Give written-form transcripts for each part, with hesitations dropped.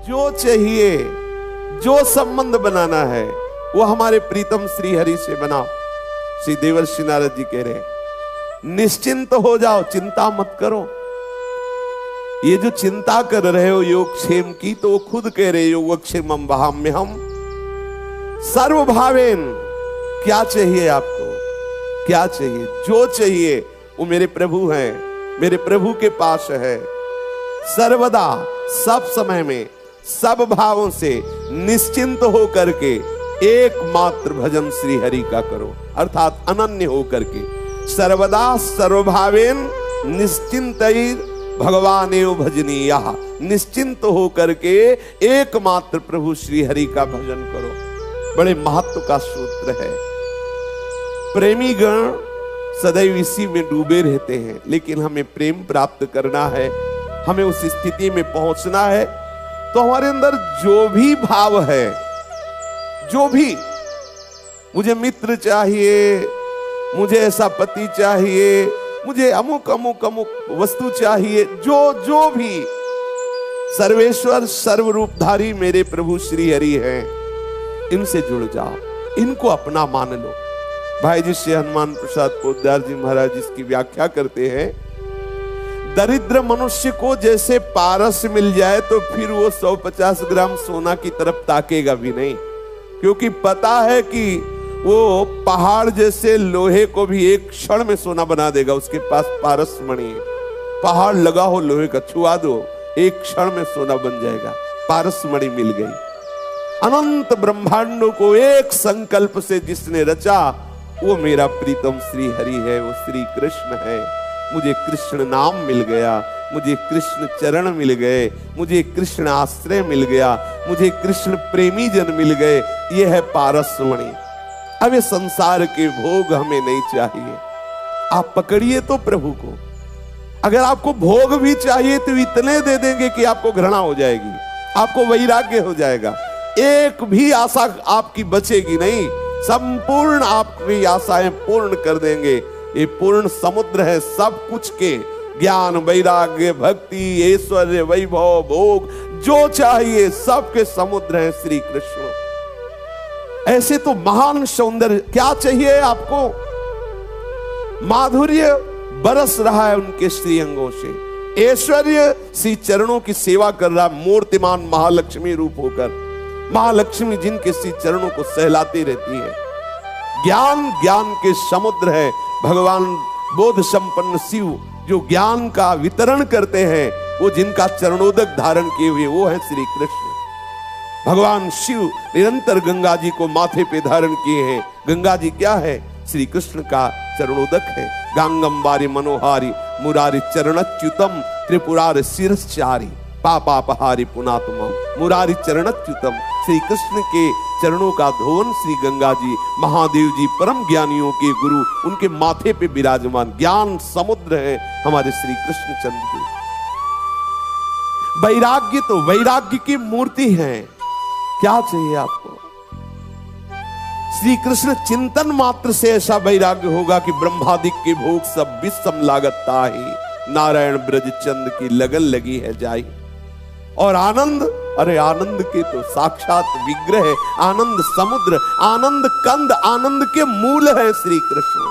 जो चाहिए, जो संबंध बनाना है वो हमारे प्रीतम श्री हरि से बनाओ। श्री देवर्षि नारद जी कह रहे निश्चिंत हो जाओ, चिंता मत करो। ये जो चिंता कर रहे हो योगक्षेम की, तो वो खुद कह रहे योगक्षेमम वहाम्यहम् सर्वभावेन। क्या चाहिए आपको, क्या चाहिए? जो चाहिए वो मेरे प्रभु हैं, मेरे प्रभु के पास है। सर्वदा, सब समय में, सब भावों से निश्चिंत हो करके एकमात्र भजन श्री हरि का करो, अर्थात अनन्य हो करके। सर्वदा सर्वभावेन निश्चिंतैर भगवानेव भजनीयः। निश्चिंत हो करके एकमात्र प्रभु श्री हरि का भजन करो। बड़े महत्व का सूत्र है। प्रेमी गण सदैव इसी में डूबे रहते हैं, लेकिन हमें प्रेम प्राप्त करना है, हमें उस स्थिति में पहुंचना है। तो हमारे अंदर जो भी भाव है, जो भी, मुझे मित्र चाहिए, मुझे ऐसा पति चाहिए, मुझे अमुक अमुक अमुक वस्तु चाहिए, जो भी, सर्वेश्वर सर्वरूपधारी मेरे प्रभु श्री हरि हैं, इनसे जुड़ जाओ, इनको अपना मान लो। भाई जी श्री हनुमान प्रसाद पोद्दार जी महाराज इसकी व्याख्या करते हैं, दरिद्र मनुष्य को जैसे पारस मिल जाए तो फिर वो 150 ग्राम सोना की तरफ ताकेगा भी नहीं, क्योंकि पता है कि वो पहाड़ जैसे लोहे को भी एक क्षण में सोना बना देगा। उसके पास पारस मणि है, पहाड़ लगा हो लोहे का, छुआ दो, एक क्षण में सोना बन जाएगा। पारस मणि मिल गई। अनंत ब्रह्मांडों को एक संकल्प से जिसने रचा, वो मेरा प्रीतम श्री हरि है, वो श्री कृष्ण है। मुझे कृष्ण नाम मिल गया, मुझे कृष्ण चरण मिल गए, मुझे कृष्ण आश्रय मिल गया, मुझे कृष्ण प्रेमी जन मिल गए। ये है पारस मणि। अब ये संसार के भोग हमें नहीं चाहिए। आप पकड़िए तो प्रभु को। अगर आपको भोग भी चाहिए तो इतने दे देंगे कि आपको घृणा हो जाएगी, आपको वैराग्य हो जाएगा, एक भी आशा आपकी बचेगी नहीं। संपूर्ण आपकी आशाएं पूर्ण कर देंगे। ये पूर्ण समुद्र है सब कुछ के, ज्ञान, वैराग्य, भक्ति, ऐश्वर्य, वैभव, भोग, जो चाहिए सबके समुद्र है श्री कृष्ण। ऐसे तो महान सौंदर्य, क्या चाहिए आपको? माधुर्य बरस रहा है उनके श्री अंगों से, ऐश्वर्य श्री चरणों की सेवा कर रहा, मूर्तिमान महालक्ष्मी रूप होकर, महालक्ष्मी जिनके श्री चरणों को सहलाती रहती है। ज्ञान, ज्ञान के समुद्र है। भगवान बोध संपन्न शिव जो ज्ञान का वितरण करते हैं, वो जिनका चरणोदक धारण किए हुए, वो है श्री कृष्ण। भगवान शिव निरंतर गंगा जी को माथे पे धारण किए हैं। गंगा जी क्या है? श्री कृष्ण का चरणोदक है। गांगम बारी मनोहारी मुरारी चरणच्युतम त्रिपुरार शिरश्चारी पापापहारी पुनातुमम। मुरारी चरणच्युतम, श्री कृष्ण के चरणों का धोवन श्री गंगा जी, महादेव जी परम ज्ञानियों के गुरु, उनके माथे पे विराजमान ज्ञान समुद्र है हमारे श्री कृष्ण चंद्र जी। वैराग्य तो वैराग्य की मूर्ति है। क्या चाहिए आपको? श्री कृष्ण चिंतन मात्र से ऐसा वैराग्य होगा कि ब्रह्मादिक के भोग सब विषम लागत ताहि, नारायण ब्रज चंद की लगन लगी है जाई। और आनंद, अरे आनंद के तो साक्षात विग्रह है, आनंद समुद्र, आनंद कंद, आनंद के मूल है श्री कृष्ण।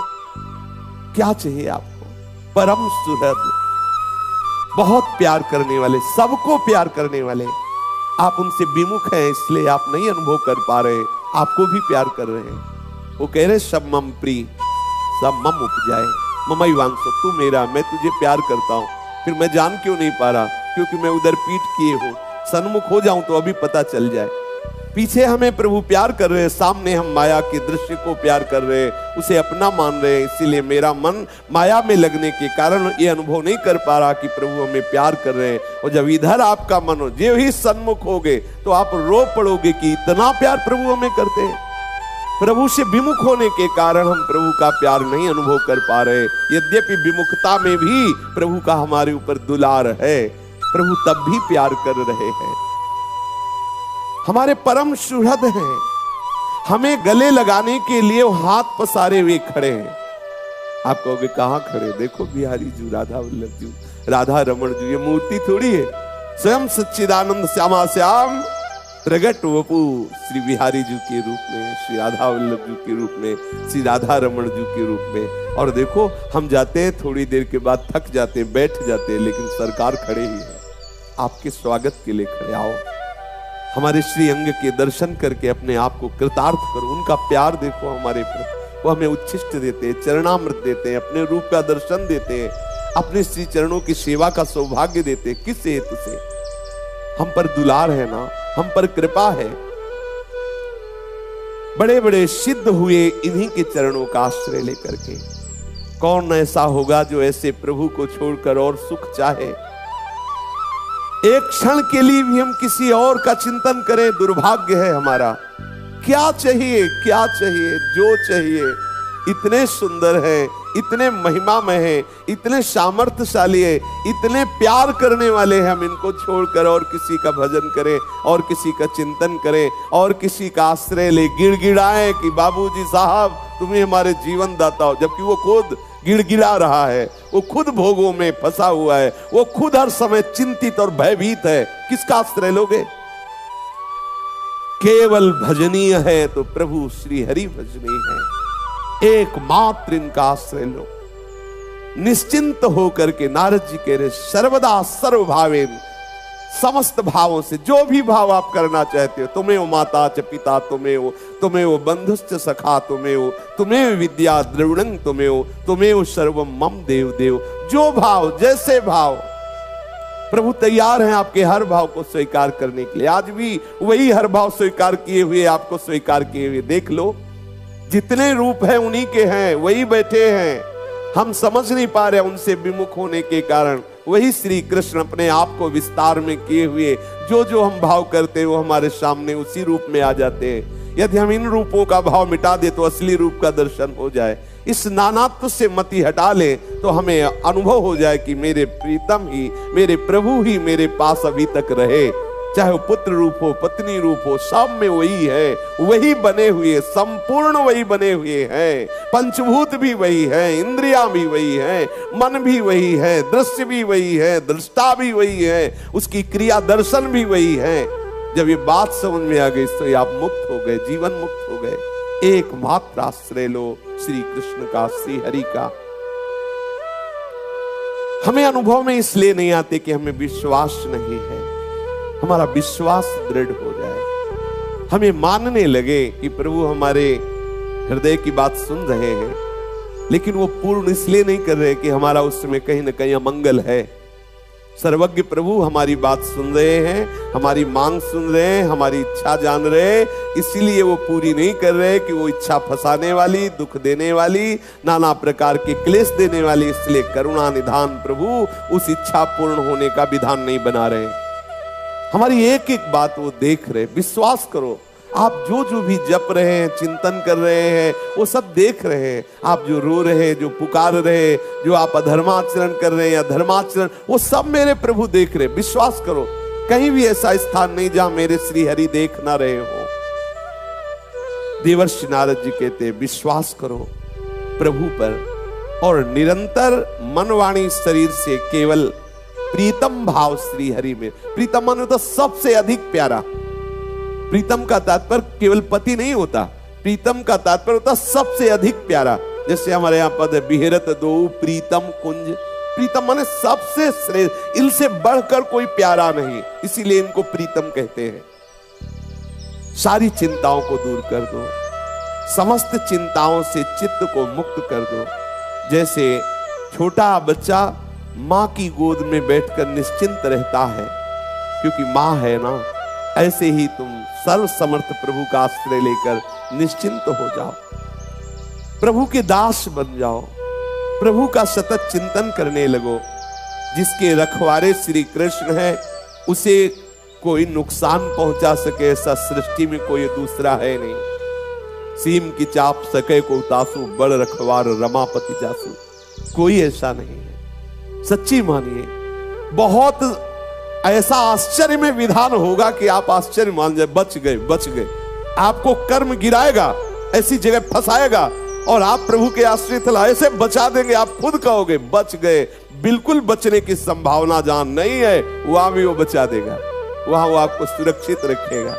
क्या चाहिए आपको? परम सुहृद, बहुत प्यार करने वाले, सबको प्यार करने वाले। आप उनसे विमुख हैं इसलिए आप नहीं अनुभव कर पा रहे, आपको भी प्यार कर रहे हैं। वो कह रहे सब मम प्रिय, सब मम उपजाए, ममई वांसो, तू मेरा, मैं तुझे प्यार करता हूं। फिर मैं जान क्यों नहीं पा रहा? क्योंकि मैं उधर पीठ किए हूं। सन्मुख हो जाऊं तो अभी पता चल जाए। पीछे हमें प्रभु प्यार कर रहे हैं, सामने हम माया के दृश्य को प्यार कर रहे हैं, उसे अपना मान रहे हैं। इसीलिए मेरा मन माया में लगने के कारण ये अनुभव नहीं कर पा रहा कि प्रभु हमें प्यार कर रहे हैं। और जब इधर आपका मन हो, जो ही सन्मुख होगे तो आप रो पड़ोगे कि इतना प्यार प्रभु हमें करते हैं। प्रभु से विमुख होने के कारण हम प्रभु का प्यार नहीं अनुभव कर पा रहे। यद्यपि विमुखता में भी प्रभु का हमारे ऊपर दुलार है, प्रभु तब भी प्यार कर रहे हैं। हमारे परम सुहृद हैं, हमें गले लगाने के लिए हाथ पसारे हुए खड़े हैं। आप कहोगे कहां खड़े? देखो बिहारी जी, राधा वल्लभ जी, राधा रमण जी, ये मूर्ति थोड़ी है, स्वयं सच्चिदानंद श्यामा श्याम प्रगट वपु श्री बिहारी जी के रूप में, श्री राधा वल्लभ जी के रूप में, श्री राधा रमण जी के रूप में। और देखो हम जाते हैं, थोड़ी देर के बाद थक जाते हैं, बैठ जाते हैं, लेकिन सरकार खड़े ही है आपके स्वागत के लिए। खड़े आओ, हमारे श्री अंग के दर्शन करके अपने आप को कृतार्थ करो। उनका प्यार देखो हमारे प्रति, वो हमें उच्छिष्ट देते हैं, चरणामृत देते हैं, अपने रूप का दर्शन देते हैं, अपने श्री चरणों की सेवा का सौभाग्य देते हैं। किस हेतु से? हम पर दुलार है ना, हम पर कृपा है। बड़े बड़े सिद्ध हुए इन्हीं के चरणों का आश्रय लेकर के। कौन ऐसा होगा जो ऐसे प्रभु को छोड़कर और सुख चाहे? एक क्षण के लिए भी हम किसी और का चिंतन करें, दुर्भाग्य है हमारा। क्या चाहिए, क्या चाहिए, जो चाहिए। इतने सुंदर हैं, इतने महिमामय हैं, इतने सामर्थ्यशाली है, इतने प्यार करने वाले हैं। हम इनको छोड़कर और किसी का भजन करें, और किसी का चिंतन करें, और किसी का आश्रय ले, गिड़गिड़ाएं कि बाबूजी साहब तुम्हें हमारे जीवन दाता हो, जबकि वो खुद गिड़गिड़ा रहा है, वो खुद भोगों में फंसा हुआ है, वो खुद हर समय चिंतित और भयभीत है। किसका आश्रय लोगे? केवल भजनीय है तो प्रभु श्री हरि भजनीय है। एकमात्र इनका आश्रय लो। निश्चिंत होकर के नारद जी कह रहे सर्वदा सर्वभावेन, समस्त भावों से, जो भी भाव आप करना चाहते हो, तुम्हें वो माता च पिता, तुम्हें वो बंधुश्च सखा, तुम्हें विद्या द्रविणं, तुम्हें वो सर्वम मम देव देव। जो भाव, जैसे भाव, प्रभु तैयार हैं आपके हर भाव को स्वीकार करने के लिए। आज भी वही हर भाव स्वीकार किए हुए, आपको स्वीकार किए हुए। देख लो, जितने रूप हैं उन्हीं के हैं, वही बैठे हैं। हम समझ नहीं पा रहे उनसे विमुख होने के कारण। वही श्री कृष्ण अपने आप को विस्तार में किए हुए, जो जो हम भाव करते हैं वो हमारे सामने उसी रूप में आ जाते हैं। यदि हम इन रूपों का भाव मिटा दे तो असली रूप का दर्शन हो जाए। इस नानात्व से मति हटा ले तो हमें अनुभव हो जाए कि मेरे प्रीतम ही, मेरे प्रभु ही मेरे पास अभी तक रहे। चाहे वो पुत्र रूप हो, पत्नी रूप हो, सब में वही है, वही बने हुए, संपूर्ण वही बने हुए हैं। पंचभूत भी वही है, इंद्रियां भी वही है, मन भी वही है, दृश्य भी वही है, दृष्टा भी वही है, उसकी क्रिया दर्शन भी वही है। जब ये बात समझ में आ गई तो आप मुक्त हो गए, जीवन मुक्त हो गए। एकमात्र आश्रय लो श्री कृष्ण का, श्री हरि का। हमें अनुभव में इसलिए नहीं आते कि हमें विश्वास नहीं है। हमारा विश्वास दृढ़ हो जाए, हमें मानने लगे कि प्रभु हमारे हृदय की बात सुन रहे हैं, लेकिन वो पूर्ण इसलिए नहीं कर रहे कि हमारा उस समय कहीं ना कहीं अमंगल है। सर्वज्ञ प्रभु हमारी बात सुन रहे हैं, हमारी मांग सुन रहे हैं, हमारी इच्छा जान रहे हैं, इसीलिए वो पूरी नहीं कर रहे कि वो इच्छा फंसाने वाली, दुख देने वाली, नाना प्रकार के क्लेश देने वाली। इसलिए करुणा निधान प्रभु उस इच्छा पूर्ण होने का विधान नहीं बना रहे। हमारी एक एक बात वो देख रहे। विश्वास करो, आप जो जो भी जप रहे हैं, चिंतन कर रहे हैं, वो सब देख रहे हैं। आप जो रो रहे हैं, जो पुकार रहे हैं, जो आप अधर्माचरण कर रहे हैं या धर्माचरण, वो सब मेरे प्रभु देख रहे। विश्वास करो, कहीं भी ऐसा स्थान नहीं जहां मेरे श्री हरि देख ना रहे हो। देवर्षि नारद जी कहते हैं विश्वास करो प्रभु पर, और निरंतर मन वाणी शरीर से केवल प्रीतम भाव श्री हरि में। प्रीतम माने तो सबसे अधिक प्यारा। प्रीतम का तात्पर्य केवल पति नहीं होता, प्रीतम का तात्पर्य होता सबसे अधिक प्यारा। जैसे हमारे यहाँ पद है बिहरत दो प्रीतम कुंज। प्रीतम माने सबसे श्रेष्ठ, इनसे बढ़कर कोई प्यारा नहीं, इसीलिए इनको प्रीतम कहते हैं। सारी चिंताओं को दूर कर दो, समस्त चिंताओं से चित्त को मुक्त कर दो। जैसे छोटा बच्चा माँ की गोद में बैठकर निश्चिंत रहता है क्योंकि माँ है ना, ऐसे ही तुम सर्व समर्थ प्रभु का आश्रय लेकर निश्चिंत हो जाओ, प्रभु के दास बन जाओ, प्रभु का सतत चिंतन करने लगो। जिसके रखवारे श्री कृष्ण है उसे कोई नुकसान पहुंचा सके ऐसा सृष्टि में कोई दूसरा है नहीं। सीम की चाप सके को तासु, बड़ रखवार रमापति जासु, कोई ऐसा नहीं है। सच्ची मानिए, बहुत ऐसा आश्चर्य में विधान होगा कि आप आश्चर्य मान जाए, बच गए, बच गए। आपको कर्म गिराएगा, ऐसी जगह फंसाएगा और आप प्रभु के आश्रित ऐसे बचा देंगे, आप खुद कहोगे बच गए। बिल्कुल बचने की संभावना जहां नहीं है वहां भी वो बचा देगा, वहां वो आपको सुरक्षित रखेगा।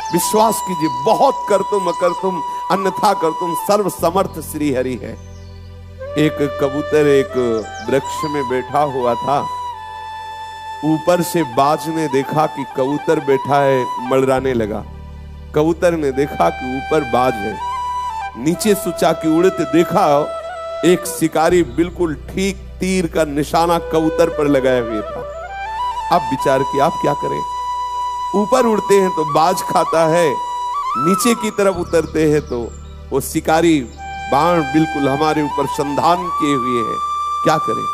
विश्वास कीजिए, बहुत कर तुम अकर तुम अन्यथा कर तुम सर्व समर्थ श्री हरि है। एक कबूतर एक वृक्ष में बैठा हुआ था। ऊपर से बाज ने देखा कि कबूतर बैठा है, मड़राने लगा। कबूतर ने देखा कि ऊपर बाज है, नीचे सोचा कि उड़ते देखा एक शिकारी बिल्कुल ठीक तीर का निशाना कबूतर पर लगाए हुए था। अब विचार किया आप क्या करें, ऊपर उड़ते हैं तो बाज खाता है, नीचे की तरफ उतरते हैं तो वो शिकारी बाण बिल्कुल हमारे ऊपर संधान किए हुए हैं, क्या करें।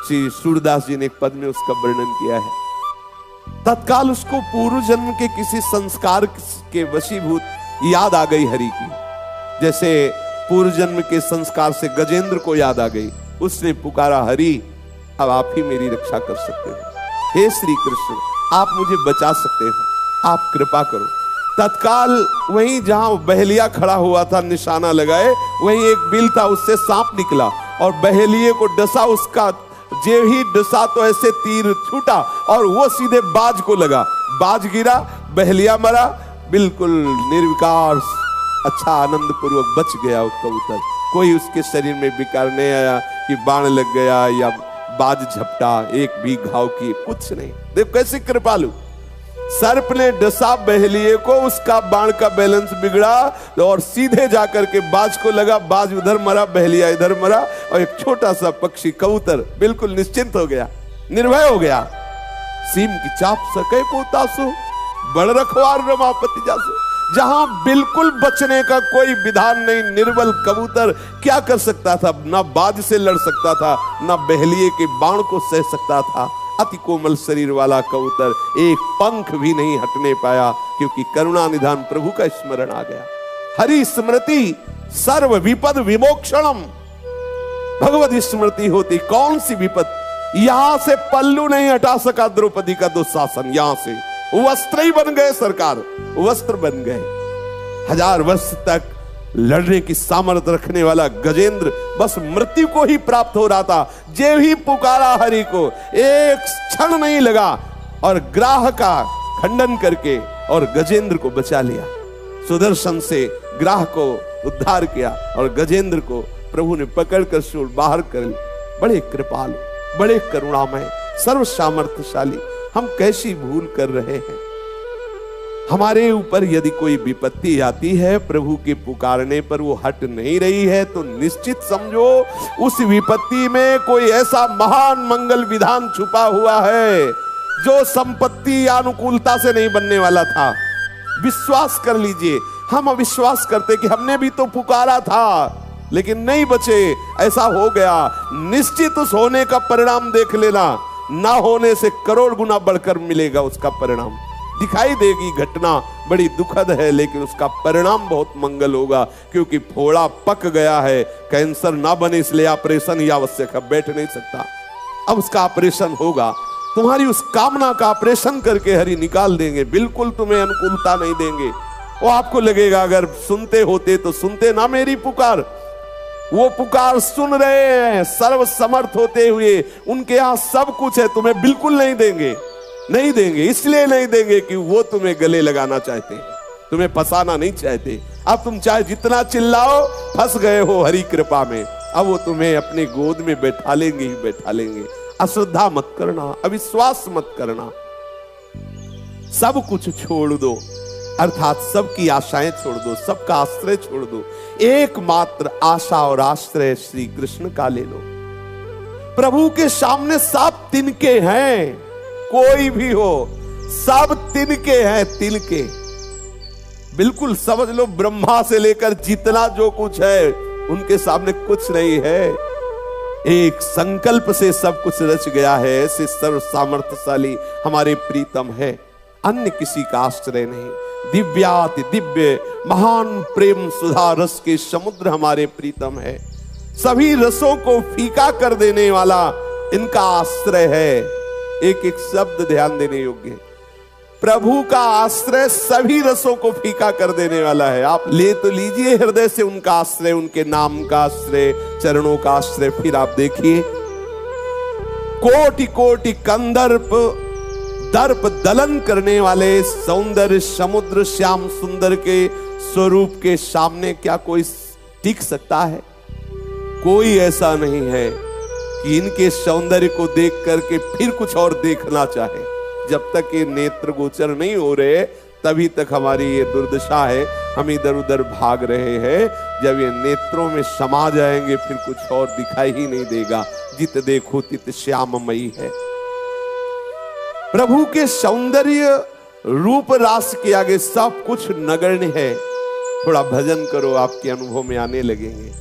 श्री सूरदास जी ने एक पद में उसका वर्णन किया है। तत्काल उसको पूर्व जन्म के किसी संस्कार के वशीभूत याद आ गई हरि की, जैसे पूर्व जन्म के संस्कार से गजेंद्र को याद आ गई। उसने पुकारा, हरि अब आप ही मेरी रक्षा कर सकते हो, हे श्री कृष्ण आप मुझे बचा सकते हो, आप कृपा करो। तत्काल वहीं जहां बहेलिया खड़ा हुआ था निशाना लगाए, वहीं एक बिल था, उससे सांप निकला और बहेलिए को डसा। उसका जे ही डसा तो ऐसे तीर छूटा और वो सीधे बाज को लगा। बाज गिरा, बहेलिया मरा, बिल्कुल निर्विकार अच्छा आनंद पूर्वक बच गया वो कबूतर। कोई उसके शरीर में विकार नहीं आया कि बाण लग गया या बाज झपटा, एक भी घाव की, कुछ नहीं। देखो कैसे कृपालु। सर्प ने डसा बहेलिए को, उसका बाण का बैलेंस बिगड़ा और सीधे जाकर के बाज को लगा। बाज उधर मरा, बहेलिया इधर मरा और एक छोटा सा पक्षी कबूतर बिल्कुल निश्चिंत हो गया, निर्भय हो गया। सीम की चाप सके को तासु, बड़ रखवार रमापति जासु। जहां बिल्कुल बचने का कोई विधान नहीं, निर्बल कबूतर क्या कर सकता था, ना बाज से लड़ सकता था, ना बहेलिए के बाण को सह सकता था। अति कोमल शरीर वाला कबूतर एक पंख भी नहीं हटने पाया, क्योंकि करुणा निधान प्रभु का स्मरण आ गया। हरि स्मृति सर्व विपद विमोक्षणम। भगवत स्मृति होती कौन सी विपद। यहां से पल्लू नहीं हटा सका द्रौपदी का दुशासन, यहां से वस्त्र ही बन गए, सरकार वस्त्र बन गए। 1000 वर्ष तक लड़ने की सामर्थ्य रखने वाला गजेंद्र बस मृत्यु को ही प्राप्त हो रहा था। जे ही पुकारा हरि को, एक क्षण नहीं लगा और ग्राह का खंडन करके और गजेंद्र को बचा लिया। सुदर्शन से ग्राह को उद्धार किया और गजेंद्र को प्रभु ने पकड़कर शूल बाहर कर ली। बड़े कृपालु, बड़े करुणामय, सर्व सामर्थ्यशाली। हम कैसी भूल कर रहे हैं। हमारे ऊपर यदि कोई विपत्ति आती है, प्रभु के पुकारने पर वो हट नहीं रही है, तो निश्चित समझो उस विपत्ति में कोई ऐसा महान मंगल विधान छुपा हुआ है जो संपत्ति या अनुकूलता से नहीं बनने वाला था। विश्वास कर लीजिए। हम अविश्वास करते कि हमने भी तो पुकारा था लेकिन नहीं बचे, ऐसा हो गया। निश्चित उस होने का परिणाम देख लेना, ना होने से करोड़ गुना बढ़कर मिलेगा उसका परिणाम। दिखाई देगी घटना बड़ी दुखद है, लेकिन उसका परिणाम बहुत मंगल होगा, क्योंकि फोड़ा पक गया है। कैंसर ना बने इसलिए ऑपरेशन ही आवश्यक है, बैठ नहीं सकता। अब उसका ऑपरेशन होगा, तुम्हारी उस कामना का ऑपरेशन करके हरि निकाल देंगे। बिल्कुल तुम्हें अनुकूलता नहीं देंगे। वो आपको लगेगा अगर सुनते होते तो सुनते ना मेरी पुकार। वो पुकार सुन रहे हैं, सर्व समर्थ होते हुए उनके यहां सब कुछ है, तुम्हें बिल्कुल नहीं देंगे। नहीं देंगे इसलिए नहीं देंगे कि वो तुम्हें गले लगाना चाहते हैं, तुम्हें फंसाना नहीं चाहते। अब तुम चाहे जितना चिल्लाओ, फंस गए हो हरि कृपा में। अब वो तुम्हें अपने गोद में बैठा लेंगे ही बैठा लेंगे। अश्रद्धा मत करना, अविश्वास मत करना, सब कुछ छोड़ दो, अर्थात सबकी आशाएं छोड़ दो, सबका आश्रय छोड़ दो। एकमात्र आशा और आश्रय श्री कृष्ण का ले लो। प्रभु के सामने सब तिनके हैं, कोई भी हो सब तिनके हैं, तिनके। बिल्कुल समझ लो, ब्रह्मा से लेकर जितना जो कुछ है उनके सामने कुछ नहीं है। एक संकल्प से सब कुछ रच गया है। ऐसे सर्व सामर्थ्यशाली हमारे प्रीतम है, अन्य किसी का आश्रय नहीं। दिव्याति दिव्य महान प्रेम सुधा रस के समुद्र हमारे प्रीतम है। सभी रसों को फीका कर देने वाला इनका आश्रय है। एक एक शब्द ध्यान देने योग्य। प्रभु का आश्रय सभी रसों को फीका कर देने वाला है। आप ले तो लीजिए हृदय से उनका आश्रय, उनके नाम का आश्रय, चरणों का आश्रय। फिर आप देखिए कोटि कोटि कंदर्प दर्प दलन करने वाले सौंदर्य समुद्र श्याम सुंदर के स्वरूप के सामने क्या कोई टिक सकता है? कोई ऐसा नहीं है कि इनके सौंदर्य को देख करके फिर कुछ और देखना चाहे। जब तक ये नेत्र गोचर नहीं हो रहे तभी तक हमारी ये दुर्दशा है, हम इधर उधर भाग रहे हैं। जब ये नेत्रों में समा जाएंगे फिर कुछ और दिखाई ही नहीं देगा। जित देखो तित श्याममयी है। प्रभु के सौंदर्य रूप रास के आगे सब कुछ नगण्य है। थोड़ा भजन करो, आपके अनुभव में आने लगेंगे।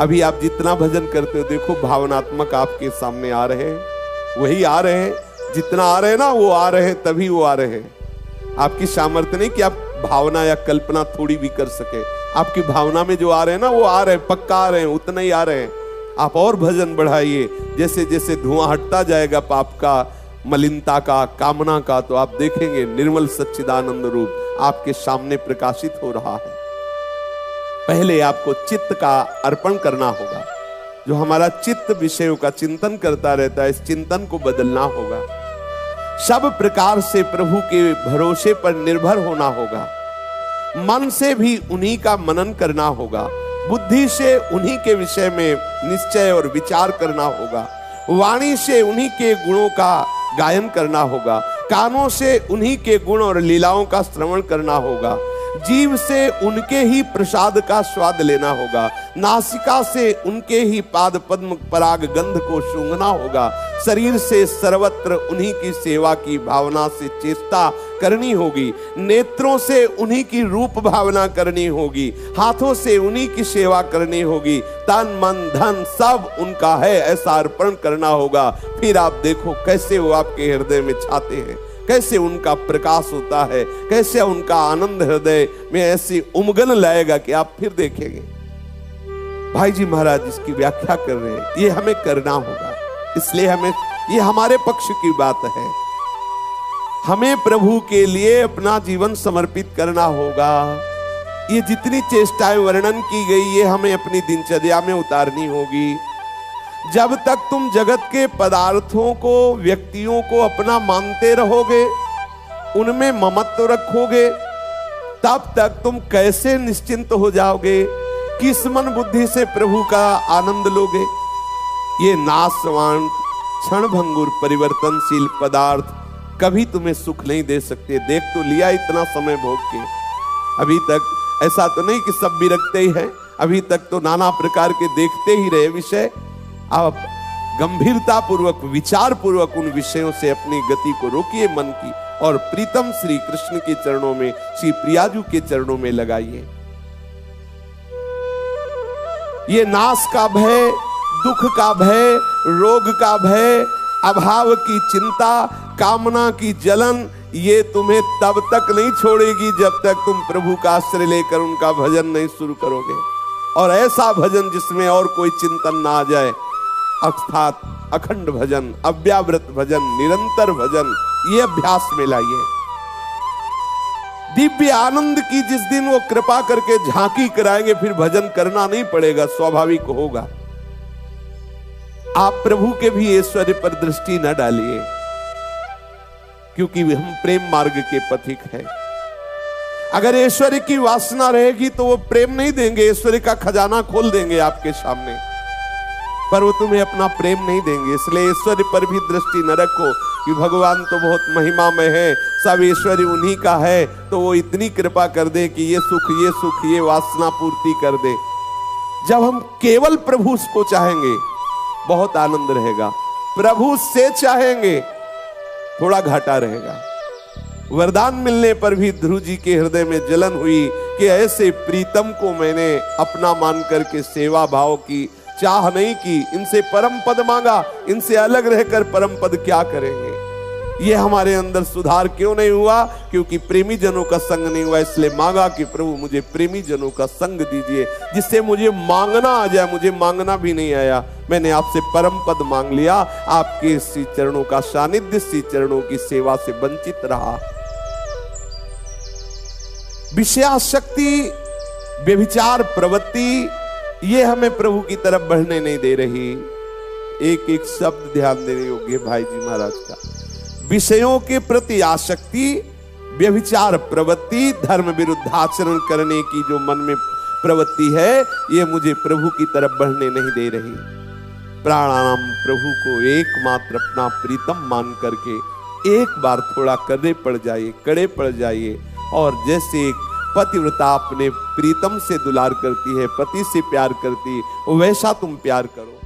अभी आप जितना भजन करते हो देखो भावनात्मक आपके सामने आ रहे हैं, वही आ रहे हैं। जितना आ रहे हैं ना वो आ रहे हैं, तभी वो आ रहे हैं। आपकी सामर्थ्य नहीं कि आप भावना या कल्पना थोड़ी भी कर सके। आपकी भावना में जो आ रहे हैं ना वो आ रहे हैं, पक्का आ रहे हैं, उतना ही आ रहे हैं। आप और भजन बढ़ाइए। जैसे जैसे धुआं हटता जाएगा पाप का, मलिनता का, कामना का, तो आप देखेंगे निर्मल सच्चिदानंद रूप आपके सामने प्रकाशित हो रहा है। पहले आपको चित्त का अर्पण करना होगा। जो हमारा चित्त विषयों का चिंतन करता रहता है, इस चिंतन को बदलना होगा। सब प्रकार से प्रभु के भरोसे पर निर्भर होना होगा। मन से भी उन्हीं का मनन करना होगा। बुद्धि से उन्हीं के विषय में निश्चय और विचार करना होगा। वाणी से उन्हीं के गुणों का गायन करना होगा। कानों से उन्हीं के गुण और लीलाओं का श्रवण करना होगा। जीव से उनके ही प्रसाद का स्वाद लेना होगा। नासिका से उनके ही पाद पद्म पराग गंध को सूंघना होगा। शरीर से सर्वत्र उन्हीं की सेवा की भावना से चेष्टा करनी होगी। नेत्रों से उन्हीं की रूप भावना करनी होगी। हाथों से उन्हीं की सेवा करनी होगी। तन मन धन सब उनका है ऐसा अर्पण करना होगा। फिर आप देखो कैसे वो आपके हृदय में छाते हैं, कैसे उनका प्रकाश होता है, कैसे उनका आनंद हृदय में ऐसी उमगन लाएगा कि आप फिर देखेंगे। भाई जी महाराज इसकी व्याख्या कर रहे हैं, ये हमें करना होगा। इसलिए हमें, ये हमारे पक्ष की बात है, हमें प्रभु के लिए अपना जीवन समर्पित करना होगा। ये जितनी चेष्टाएं वर्णन की गई ये हमें अपनी दिनचर्या में उतारनी होगी। जब तक तुम जगत के पदार्थों को, व्यक्तियों को अपना मानते रहोगे, उनमें ममत्व रखोगे, तब तक तुम कैसे निश्चिंत हो जाओगे? किस मन बुद्धि से प्रभु का आनंद लोगे? ये नाशवान क्षणभंगुर परिवर्तनशील पदार्थ कभी तुम्हें सुख नहीं दे सकते। देख तो लिया इतना समय भोग के, अभी तक ऐसा तो नहीं कि सब भी रखते ही हैं। अभी तक तो नाना प्रकार के देखते ही रहे विषय। आप गंभीरता पूर्वक, विचार पूर्वक उन विषयों से अपनी गति को रोकिए मन की, और प्रीतम श्री कृष्ण के चरणों में, श्री प्रियाजू के चरणों में लगाइए। ये नाश का भय, दुख का भय, रोग का भय, अभाव की चिंता, कामना की जलन, ये तुम्हें तब तक नहीं छोड़ेगी जब तक तुम प्रभु का आश्रय लेकर उनका भजन नहीं शुरू करोगे। और ऐसा भजन जिसमें और कोई चिंतन ना आ जाए, अर्थात अखंड भजन, अव्यावृत भजन, निरंतर भजन, ये अभ्यास में लाइए। दिव्य आनंद की जिस दिन वो कृपा करके झांकी कराएंगे फिर भजन करना नहीं पड़ेगा, स्वाभाविक होगा। आप प्रभु के भी ऐश्वर्य पर दृष्टि न डालिए, क्योंकि हम प्रेम मार्ग के पथिक हैं। अगर ऐश्वर्य की वासना रहेगी तो वो प्रेम नहीं देंगे, ऐश्वर्य का खजाना खोल देंगे आपके सामने, पर वो तुम्हें अपना प्रेम नहीं देंगे। इसलिए ऐश्वर्य पर भी दृष्टि न रखो कि भगवान तो बहुत महिमामय है, सब ऐश्वर्य उन्हीं का है, तो वो इतनी कृपा कर दे कि ये सुख, ये वासना पूर्ति कर दे। जब हम केवल प्रभु को चाहेंगे बहुत आनंद रहेगा, प्रभु से चाहेंगे थोड़ा घाटा रहेगा। वरदान मिलने पर भी ध्रुव जी के हृदय में जलन हुई कि ऐसे प्रीतम को मैंने अपना मान करके सेवा भाव की, चाह नहीं की, इनसे परम पद मांगा, इनसे अलग रहकर परम पद क्या करेंगे? ये हमारे अंदर सुधार क्यों नहीं हुआ? क्योंकि प्रेमी जनों का संग नहीं हुआ। इसलिए मांगा कि प्रभु मुझे प्रेमी जनों का संग दीजिए, जिससे मुझे मांगना आ जाए। मुझे मांगना भी नहीं आया, मैंने आपसे परम पद मांग लिया। आपके श्री चरणों का सानिध्य, श्री चरणों की सेवा से वंचित रहा। विषयाशक्ति, व्यभिचार प्रवृत्ति, ये हमें प्रभु की तरफ बढ़ने नहीं दे रही। एक एक शब्द ध्यान देने योग्य भाई जी महाराज का। विषयों के प्रति आसक्ति, व्यभिचार प्रवृत्ति, धर्म विरुद्ध आचरण करने की जो मन में प्रवृत्ति है, ये मुझे प्रभु की तरफ बढ़ने नहीं दे रही। प्राणायाम प्रभु को एकमात्र अपना प्रीतम मान करके एक बार थोड़ा कड़े पड़ जाइए और जैसे एक पतिव्रता अपने प्रीतम से दुलार करती है, पति से प्यार करती है, वैसा तुम प्यार करो।